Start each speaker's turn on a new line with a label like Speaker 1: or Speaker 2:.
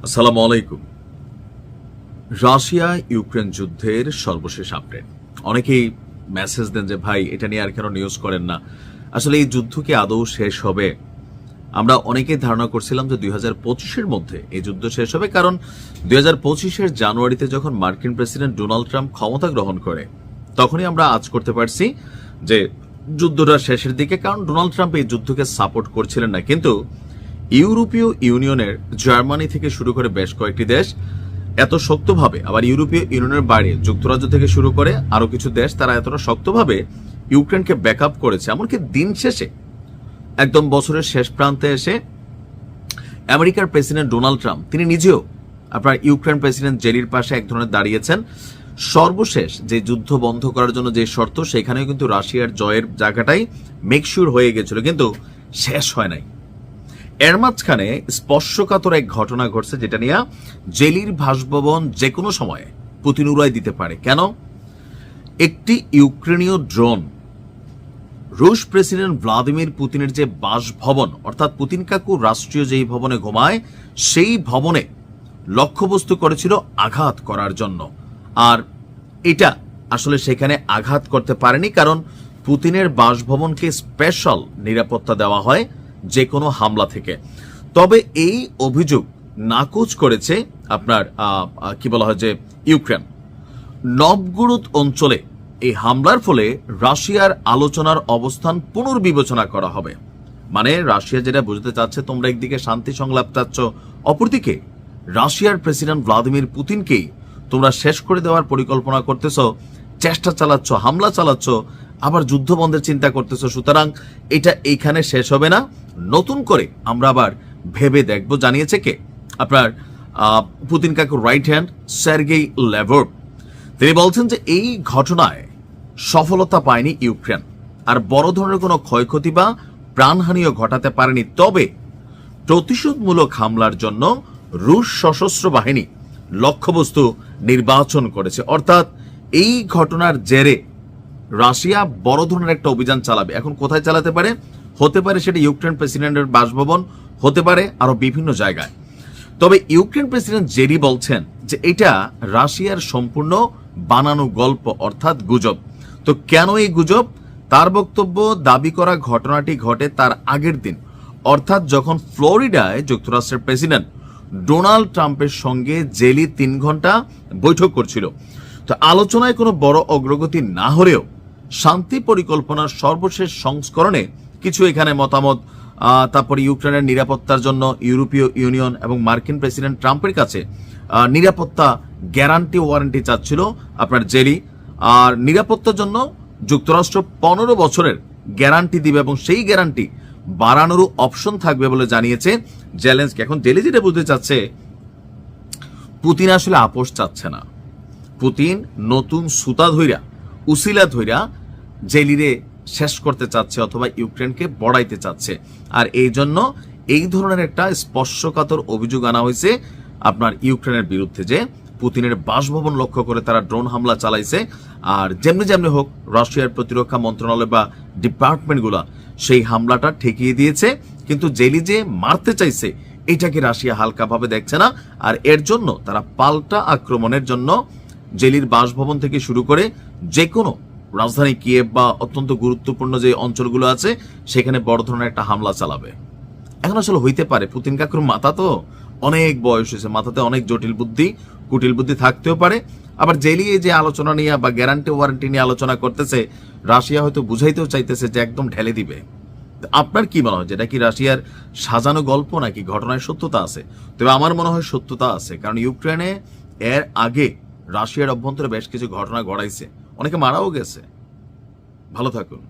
Speaker 1: আসসালামু আলাইকুম। Russia Ukraine যুদ্ধের সর্বশেষ আপডেট। অনেকেই মেসেজ দেন যে ভাই এটা নিয়ে আর কেন নিউজ করেন না। আসলে এই যুদ্ধ কি আদৌ শেষ হবে? আমরা অনেকেই ধারণা করছিলাম যে 2025-এর মধ্যে এই যুদ্ধ শেষ হবে, কারণ 2025-এর জানুয়ারিতে যখন মার্কিন প্রেসিডেন্ট ডোনাল্ড ট্রাম্প ক্ষমতা গ্রহণ করে তখনই আমরা আজ করতে পারছি যে যুদ্ধটা শেষের দিকে, কারণ ডোনাল্ড ট্রাম্প এই যুদ্ধকে সাপোর্ট করছিলেন না। কিন্তু ইউরোপীয় ইউনিয়নের জার্মানি থেকে শুরু করে বেশ কয়েকটি দেশ এত শক্তভাবে, আবার ইউরোপীয় ইউনিয়নের বাইরে যুক্তরাজ্য থেকে শুরু করে আরো কিছু দেশ, তারা এতটা শক্তভাবে ইউক্রেনকে ব্যাকআপ করেছে, এমনকি দিন শেষে একদম বছরের শেষ প্রান্তে এসে আমেরিকার প্রেসিডেন্ট ডোনাল্ড ট্রাম্প তিনি নিজেও আপনার ইউক্রেন প্রেসিডেন্ট জেলির পাশে এক ধরনের দাঁড়িয়েছেন। সর্বশেষ যে যুদ্ধ বন্ধ করার জন্য যে শর্ত, সেখানেও কিন্তু রাশিয়ার জয়ের জায়গাটাই মেকশিওর হয়ে গেছিল, কিন্তু শেষ হয় নাই। এর মাঝখানে স্পর্শকাতর এক ঘটনা ঘটছে, যেটা নিয়ে জেলির বাসভবন যে কোনো সময়ে পুতিন উড়াই দিতে পারে। কেন? একটি ইউক্রেনীয় ড্রোন রুশ প্রেসিডেন্ট ভ্লাদিমির পুতিনের যে বাসভবন, অর্থাৎ পুতিন কাকু রাষ্ট্রীয় যেই ভবনে ঘুমায়, সেই ভবনে লক্ষ্যবস্তু করেছিল আঘাত করার জন্য। আর এটা আসলে সেখানে আঘাত করতে পারেনি, কারণ পুতিনের বাসভবনকে স্পেশাল নিরাপত্তা দেওয়া হয় যে কোনো হামলা থেকে। তবে এই অভিযোগ নাকচ করেছে আপনার কি বলা হয় যে ইউক্রেন। নভগোরোদ অঞ্চলে এই হামলার ফলে রাশিয়ার আলোচনার অবস্থান পুনর্বিবেচনা করা হবে। মানে রাশিয়া যেটা বুঝতে চাচ্ছে, তোমরা একদিকে শান্তি সংলাপ চাচ্ছ, অপরদিকে রাশিয়ার প্রেসিডেন্ট ভ্লাদিমির পুতিনকেই তোমরা শেষ করে দেওয়ার পরিকল্পনা করতেছ, চেষ্টা চালাচ্ছ, হামলা চালাচ্ছ, আবার যুদ্ধ বন্ধের চিন্তা করতেছ। সুতরাং এটা এইখানে শেষ হবে না, নতুন করে আমরা আবার ভেবে দেখব, জানিয়েছে কে? আপনার পুতিন কাকুর রাইট হ্যান্ড সার্গেই ল্যাভরভ। তিনি বলছেন যে এই ঘটনায় সফলতা পায়নি ইউক্রেন, আর বড় ধরনের কোনো ক্ষয়ক্ষতি বা প্রাণহানিও ঘটাতে পারেনি। তবে প্রতিশোধমূলক হামলার জন্য রুশ সশস্ত্র বাহিনী লক্ষ্যবস্তু নির্বাচন করেছে। অর্থাৎ এই ঘটনার জেরে রাশিয়া বড় ধরনের একটা অভিযান চালাবে। এখন কোথায় চালাতে পারে? হতে পারে সেটা ইউক্রেন প্রেসিডেন্টের বাসভবন, হতে পারে আরো বিভিন্ন জায়গায়। তবে ইউক্রেন প্রেসিডেন্ট জেরি বলছেন যে এটা রাশিয়ার সম্পূর্ণ বানানো গল্প, অর্থাৎ গুজব। তো কেন এই গুজব? তার বক্তব্য, দাবি করা ঘটনাটি ঘটে তার আগের দিন, অর্থাৎ যখন ফ্লোরিডায় যুক্তরাষ্ট্রের প্রেসিডেন্ট ডোনাল্ড ট্রাম্পের সঙ্গে জেলি 3 ঘন্টা বৈঠক করছিল। তো আলোচনায় কোনো বড় অগ্রগতি না হলেও শান্তি পরিকল্পনার সর্বশেষ সংস্করণে কিছু এখানে মতামত, তারপরে ইউক্রেনের নিরাপত্তার জন্য ইউরোপীয় ইউনিয়ন এবং মার্কিন প্রেসিডেন্ট ট্রাম্পের কাছে নিরাপত্তা গ্যারান্টি ওয়ারেন্টি চাচ্ছিল আপনার জেলি। আর নিরাপত্তার জন্য যুক্তরাষ্ট্র 15 বছরের গ্যারান্টি দিবে এবং সেই গ্যারান্টি বাড়ানোরও অপশন থাকবে বলে জানিয়েছে জেলেনস্কি। এখন জেলি যেটা বলতে চাচ্ছে, পুতিন আসলে আপোষ চাচ্ছে না। পুতিন নতুন সুতা ধইরা, উসিলা ধইরা জেলিরে শেষ করতে চাচ্ছে, অথবা ইউক্রেনকে বড়াইতে চাচ্ছে। আর এই জন্য এই ধরনের একটা স্পর্শকাতর অভিযোগ আনা হয়েছে আপনার ইউক্রেনের বিরুদ্ধে, যে পুতিনের বাসভবন লক্ষ্য করে তারা ড্রোন হামলা চালাইছে। আর যেমনি যেমনি হোক রাশিয়ার প্রতিরক্ষা মন্ত্রণালয় বা ডিপার্টমেন্টগুলা সেই হামলাটা ঠেকিয়ে দিয়েছে, কিন্তু জেলি যে মারতে চাইছে এটাকে রাশিয়া হালকাভাবে দেখছে না। আর এর জন্য তারা পাল্টা আক্রমণের জন্য জেলির বাসভবন থেকে শুরু করে যে কোনো রাজধানী কিয়েভ বা অত্যন্ত গুরুত্বপূর্ণ যে অঞ্চলগুলো আছে সেখানে বড় ধরনের একটা হামলা চালাবে। এখন আসলে হইতে পারে, পুতিন কাকুর মাথা তো অনেক বয়স হয়েছে, মাথাতে অনেক জটিল বুদ্ধি, কুটিল বুদ্ধি থাকতেও পারে। আবার জেলি যে আলোচনা নিয়ে বা গ্যারান্টি ওয়ারেন্টি নিয়ে আলোচনা করতেছে, রাশিয়া হয়তো বুঝাইতেও চাইতেছে যে একদম ঢেলে দিবে। আপনার কি মনে হয়, যেটা কি রাশিয়ার সাজানো গল্প নাকি ঘটনায় সত্যতা আছে? তবে আমার মনে হয় সত্যতা আছে, কারণ ইউক্রেনে এর আগে রাশিয়ার অভ্যন্তরে বেশ কিছু ঘটনা ঘটাইছে, অনেকে মারাও গেছে। ভালো থাকুন।